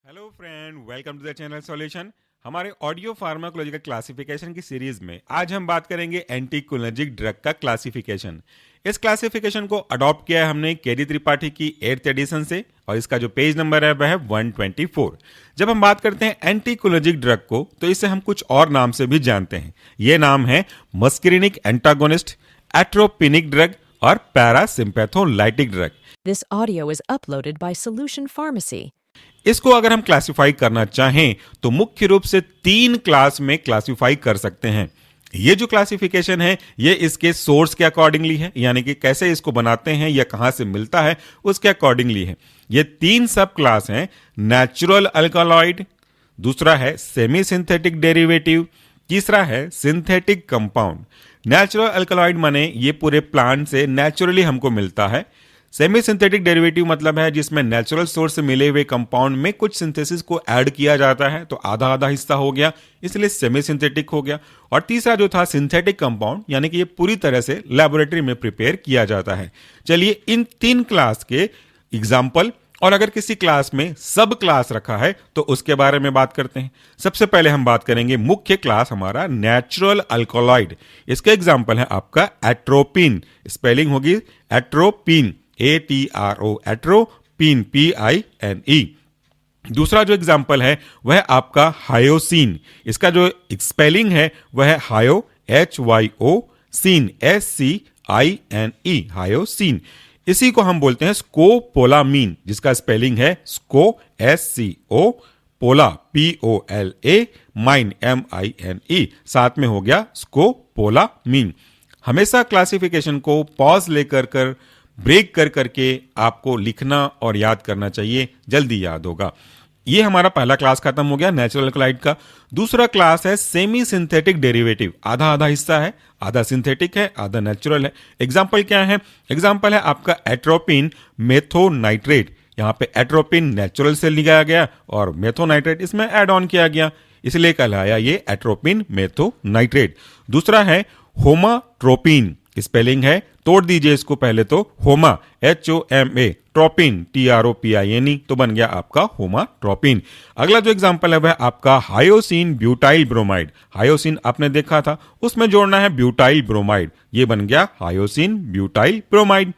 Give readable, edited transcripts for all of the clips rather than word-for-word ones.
Hello friend, welcome to the channel solution. हमारे audio pharmacological classification की series में आज हम बात करेंगे एंटीकोलिनर्जिक ड्रग का क्लासिफिकेशन। इस क्लासिफिकेशन को अडॉप्ट किया है हमने केडी त्रिपाठी की 8th एडिशन से और इसका जो पेज नंबर है वह है 124। जब हम बात करते हैं एंटीकोलिनर्जिक ड्रग को तो इसे हम कुछ और नाम से भी जानते हैं। ये नाम है मस्करिनिक एंटागोनिस्ट, एट्रोपिनिक ड्रग और parasympatholytic drug. This audio is uploaded by Solution Pharmacy. इसको अगर हम क्लासिफाई करना चाहें तो मुख्य रूप से 3 क्लास में क्लासिफाई कर सकते हैं। ये जो क्लासिफिकेशन है ये इसके सोर्स के अकॉर्डिंगली है, यानी कि कैसे इसको बनाते हैं या कहां से मिलता है उसके अकॉर्डिंगली है। ये 3 सब क्लास हैं। नेचुरल अल्कालॉइड, दूसरा है सेमी सिंथेटिक डेरिवेटिव, तीसरा है सिंथेटिक कंपाउंड। नेचुरल अल्कालॉइड माने ये पूरे प्लांट से नेचुरली हमको मिलता है। सेमी सिंथेटिक डेरिवेटिव मतलब है जिसमें नेचुरल सोर्स से मिले हुए कंपाउंड में कुछ सिंथेसिस को ऐड किया जाता है, तो आधा आधा हिस्सा हो गया, इसलिए सेमी सिंथेटिक हो गया। और तीसरा जो था सिंथेटिक कंपाउंड, यानी कि ये पूरी तरह से लैबोरेटरी में प्रिपेयर किया जाता है। चलिए इन 3 क्लास के एग्जाम्पल और अगर किसी क्लास में सब क्लास रखा है तो उसके बारे में बात करते हैं। सबसे पहले हम बात करेंगे मुख्य क्लास हमारा नेचुरल अल्कोलॉइड। इसका एग्जाम्पल है आपका एट्रोपिन, स्पेलिंग होगी एट्रोपिन, ATRO, एट्रोपिन, PINE। दूसरा जो एग्जाम्पल है वह आपका हायोसिन, इसका जो स्पेलिंग है वह है हायो, HYO, सीन, SCINE, हायोसिन। इसी को हम बोलते हैं स्कोपोलामीन, जिसका स्पेलिंग है स्को, SCO, पोला, POLA, माइन, MINE, साथ में हो गया स्कोपोलामीन। हमेशा क्लासिफिकेशन को पॉज लेकर कर ब्रेक कर करके आपको लिखना और याद करना चाहिए, जल्दी याद होगा। ये हमारा पहला क्लास खत्म हो गया नेचुरल अल्कलॉइड का। दूसरा क्लास है सेमी सिंथेटिक डेरिवेटिव। आधा आधा हिस्सा है, आधा सिंथेटिक है, आधा नेचुरल है। एग्जाम्पल क्या है? एग्जाम्पल है आपका एट्रोपिन मेथोनाइट्रेट। यहाँ पे एट्रोपिन नेचुरल से लिया गया और मेथोनाइट्रेट इसमें एड ऑन किया गया, इसलिए कहलाया ये एट्रोपिन मेथोनाइट्रेट। दूसरा है होमाट्रोपिन, स्पेलिंग है, तोड़ दीजिए इसको पहले तो, होमा, HOMA, ट्रोपिन, TROPINE, तो बन गया आपका होमाट्रोपिन। अगला जो एग्जांपल है वह आपका हायोसिन ब्यूटाइल ब्रोमाइड। हायोसिन आपने देखा था, उसमें जोड़ना है ब्यूटाइल ब्रोमाइड, ये बन गया हायोसिन ब्यूटाइल ब्रोमाइड।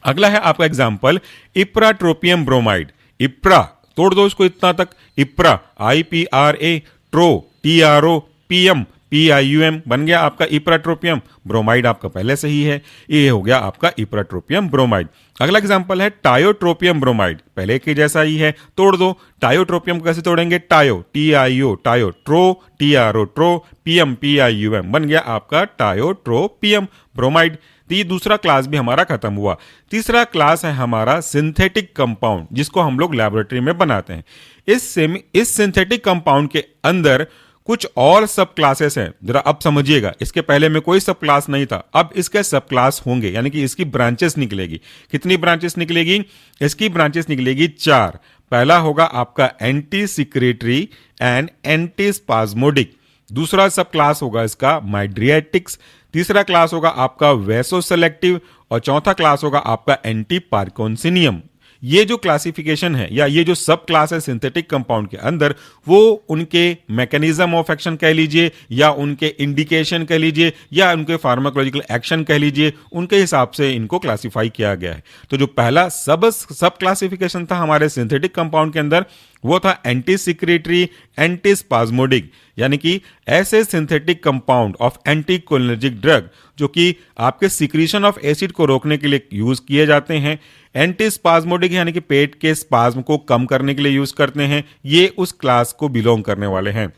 अगला है आपका एग्जांपल इप्राट्रोपियम ब्रोमाइड। इप्रा, तोड़ दो इसको इतना तक, इप्रा, IPRA, ट्रो, TROPM, PIUM, बन गया आपका इप्राट्रोपियम ब्रोमाइड। आपका पहले से ही है, ये हो गया आपका इप्राट्रोपियम ब्रोमाइड। अगला एग्जांपल है टायोट्रोपियम ब्रोमाइड, पहले के जैसा ही है, तोड़ दो। टायोट्रोपियम कैसे तोड़ेंगे? टायो, TIO, टायो, ट्रो, TRO, ट्रो, PM, PIUM, बन गया आपका टायोट्रोपियम ब्रोमाइड। तो ये दूसरा क्लास भी हमारा खत्म हुआ। तीसरा क्लास है हमारा सिंथेटिक कंपाउंड, जिसको हम लोग लैबोरेटरी में बनाते हैं। इस सिंथेटिक कंपाउंड के अंदर कुछ और सब क्लासेस हैं, जरा अब समझिएगा। इसके पहले में कोई सब क्लास नहीं था, अब इसके सब क्लास होंगे, यानी कि इसकी ब्रांचेस निकलेगी। कितनी ब्रांचेस निकलेगी? इसकी ब्रांचेस निकलेगी 4। पहला होगा आपका anti secretory and anti spasmodic. दूसरा सब क्लास होगा इसका माइड्रियाटिक्स। तीसरा क्लास होगा आपका वेसोसेलेक्टिव और चौथा क्लास होगा आपका एंटी पार्किंसोनियम। ये जो क्लासिफिकेशन है या ये जो सब क्लास है सिंथेटिक कंपाउंड के अंदर, वो उनके मैकेनिज्म ऑफ एक्शन कह लीजिए या उनके इंडिकेशन कह लीजिए या उनके फार्माकोलॉजिकल एक्शन कह लीजिए, उनके हिसाब से इनको क्लासिफाई किया गया है। तो जो पहला सब क्लासिफिकेशन था हमारे सिंथेटिक कंपाउंड के अंदर, वो था एंटी सिक्रेटरी एंटी स्पाज्मोडिक, यानी कि ऐसे synthetic compound of anticholinergic drug जो कि आपके सिक्रीशन ऑफ एसिड को रोकने के लिए यूज किए जाते हैं। एंटी स्पाज्मोडिक यानी कि पेट के स्पाज्म को कम करने के लिए यूज करते हैं। ये उस क्लास को बिलोंग करने वाले हैं।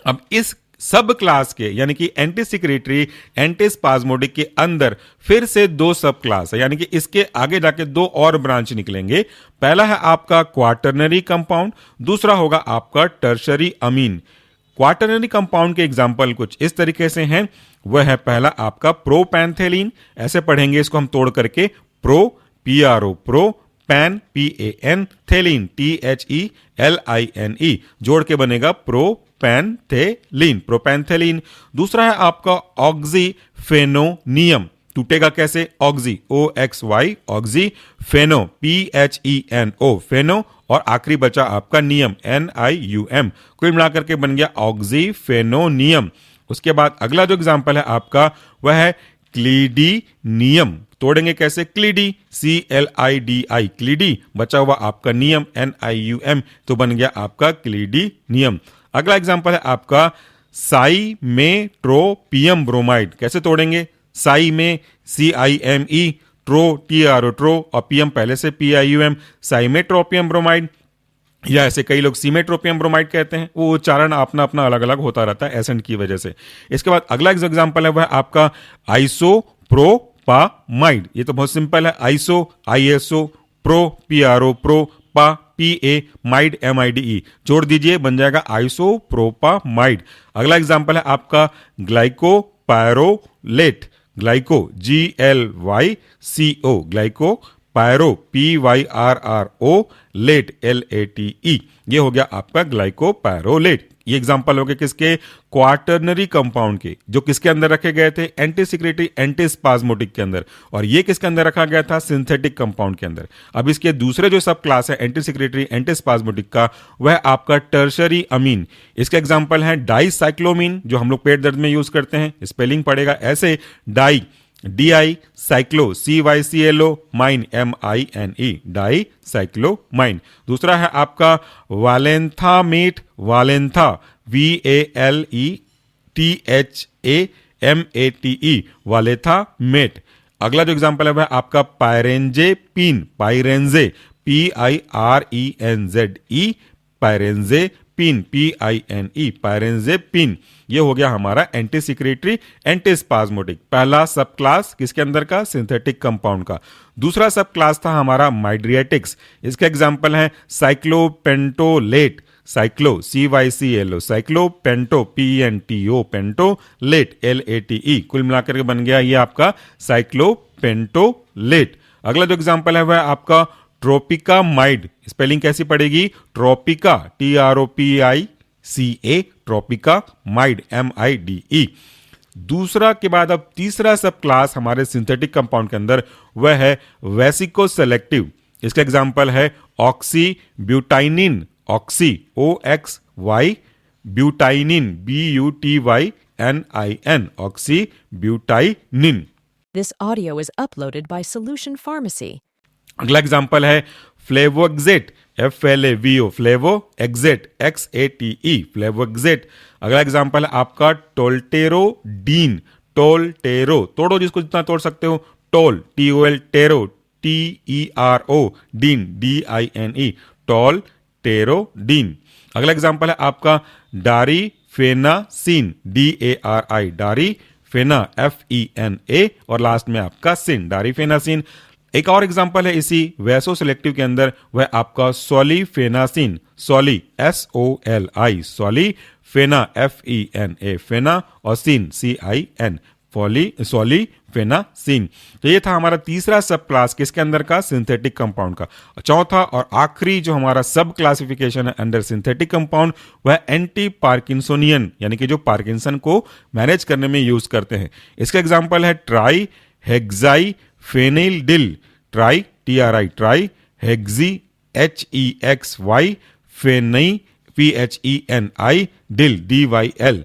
अब इस सब क्लास के यानी कि एंटी सिक्रेटरी एंटी स्पाज्मोडिक के अंदर फिर से 2 सब क्लास है, यानी कि इसके आगे जाके 2 और ब्रांच निकलेंगे। पहला है आपका क्वाटरनरी कंपाउंड, दूसरा होगा आपका टर्शरी अमीन। क्वाटरनरी कंपाउंड के एग्जाम्पल कुछ इस तरीके से हैं। वह है पहला आपका प्रोपैंथेलिन, ऐसे पढ़ेंगे इसको हम तोड़ करके, pro, PRO, pro, pan, PAN, थेलिन, THELINE, जोड़ के बनेगा प्रोपैंथेलिन, प्रोपैंथेलिन। दूसरा है आपका ऑक्सीफेनोनियम, टूटेगा कैसे? ऑक्सी, OXY, ऑक्सीफेनो, PHENO, फेनो और आखिरी बचा आपका नियम, NIUM, कुल मिलाकर के बन गया ऑक्सीफेनोनियम। उसके बाद अगला जो एग्जाम्पल है आपका वह है क्लीडिनियम। तोड़ेंगे कैसे? क्लीडी, CLIDI, क्लीडी, बचा हुआ आपका नियम NIUM, तो बन गया आपका क्लीडिनियम। अगला एग्जाम्पल है आपका साइमेट्रोपियम ब्रोमाइड। कैसे तोड़ेंगे? साई में CIME, ट्रो TRO, ट्रो, और पियम पहले से PIUM, साइमेट्रोपियम ब्रोमाइड, या ऐसे कई लोग सीमेट्रोपियम ब्रोमाइड कहते हैं। वो उच्चारण अपना अपना अलग अलग होता रहता है एसेंट की वजह से। इसके बाद अगला एग्जाम्पल है वह आपका आइसोप्रोपामाइड। ये तो बहुत सिंपल है, ISO, प्रो PRO, प्रो, पा PA, माइड MIDE, जोड़ दीजिए बन जाएगा आइसोप्रोपामाइड। अगला एग्जाम्पल है आपका glycopyrrolate, glyco GLYCO, glyco pyrro PYRRO, late LATE, ये हो गया आपका ग्लाइकोपायरोलेट। ये एग्जांपल हो गए किसके? क्वाटरनरी कंपाउंड के, जो किसके अंदर रखे गए थे? एंटी सिक्रेटरी एंटी स्पाज्मोटिक के अंदर, और ये किसके अंदर रखा गया था? सिंथेटिक कंपाउंड के अंदर। अब इसके दूसरे जो सब क्लास है एंटी सिक्रेटरी एंटी स्पाज्मोटिक का, वह आपका टर्शरी अमीन। इसके एग्जाम्पल है डाइसाइक्लोमीन, जो हम लोग पेट दर्द में यूज करते हैं। स्पेलिंग पड़ेगा ऐसे, di DI, cyclo CYCLO, mine MINE, dicyclomine. दूसरा है आपका वालेंथामेट, वालेंथा VALETHAMATE, वालेथामेट। अगला जो एग्जांपल है वह आपका पायरेंजेपिन, पायरेंजे PIRENZE, पायरेंजेपिन PINE, पायरेंजेपिन। ये हो गया हमारा एंटी सिक्रेटरी एंटी स्पाज्मोटिक। पहला सब क्लास किसके अंदर का? सिंथेटिक कंपाउंड का। दूसरा सब क्लास था हमारा माइड्रिएटिक्स। इसके एग्जांपल है cyclopentolate, cyclo CYCLO, साइक्लोपेंटो PENTO, पेंटोलेट LATE, कुल मिलाकर के बन गया ये आपका साइक्लोपेंटोलेट। अगला जो एग्जांपल है वह आपका ट्रोपिकामाइड। स्पेलिंग कैसी पड़ेगी? ट्रोपिका TROPICA, ट्रोपिका माइड MIDE। दूसरा के बाद अब तीसरा सब क्लास हमारे सिंथेटिक कंपाउंड के अंदर वह है वेसिको सेलेक्टिव। इसका एग्जांपल है oxybutynin, oxy OXY, butynin BUTYNIN, oxybutynin. This audio is uploaded by Solution Pharmacy. अगला एग्जांपल है फ्लेवोएक्सेट, FLAVO, फ्लेवोएक्सेट XATE, फ्लेवोएक्सेट। अगला एग्जांपल है आपका टोल्टेरोडीन, टोल्टेरो, तोड़ो जिसको जितना तोड़ सकते हो, toll TOL, tarot TERO, dean DINE, टोल्टेरोडीन। अगला एग्जांपल है आपका डारीफेनासिन, DARI, डारीफेना FENA, और लास्ट में आपका सिन, डारीफेनासिन। एक और एग्जांपल है इसी वैसो सिलेक्टिव के अंदर, वह आपका सोलिफेनासिन, सोली SOLI, सोलिफेना FENA, फेना, और सिन CIN, सोलिफेनासिन। तो ये था हमारा तीसरा सब क्लास किसके अंदर का? सिंथेटिक कंपाउंड का। चौथा और आखिरी जो हमारा सब क्लासिफिकेशन है अंडर सिंथेटिक कंपाउंड, वह एंटी पार्किंसोनियन, यानी कि जो पार्किंसन को मैनेज करने में यूज करते हैं। इसका एग्जांपल है trihexyphenidyl, tri TRI, tri hexy HEXY, pheni PHENI, dyl DYL।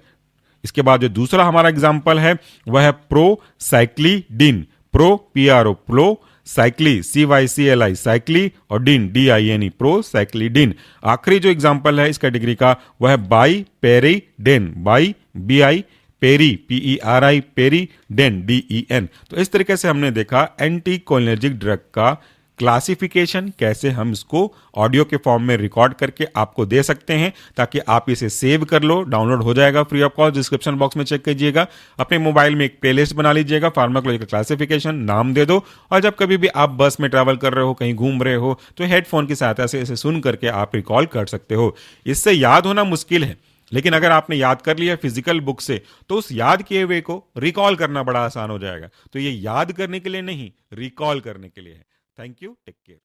इसके बाद जो दूसरा हमारा एग्जाम्पल है वह है प्रोसाइक्लिडिन, प्रो PRO, प्रो, साइक्ली CYCLI, साइक्ली, और डिन DINE, प्रोसाइक्लिडिन। आखिरी जो एग्जाम्पल है इस कैटेगरी का वह है biperiden, bi BI, peri PERI, periden DEN। तो इस तरीके से हमने देखा एंटी कोलिनर्जिक ड्रग का क्लासिफिकेशन, कैसे हम इसको ऑडियो के फॉर्म में रिकॉर्ड करके आपको दे सकते हैं, ताकि आप इसे सेव कर लो। डाउनलोड हो जाएगा free of cost, description box में चेक कीजिएगा। अपने मोबाइल में एक प्लेलिस्ट बना लीजिएगा, फार्माकोलॉजिकल क्लासिफिकेशन नाम दे दो, और जब कभी भी आप बस में ट्रैवल कर रहे हो, कहीं घूम रहे हो, तो हेडफोन की सहायता से इसे सुन करके आप रिकॉल कर सकते हो। इससे याद होना मुश्किल है, लेकिन अगर आपने याद कर लिया फिजिकल बुक से, तो उस याद किए हुए को रिकॉल करना बड़ा आसान हो जाएगा। तो ये याद करने के लिए नहीं, रिकॉल करने के लिए है। Thank you, take care.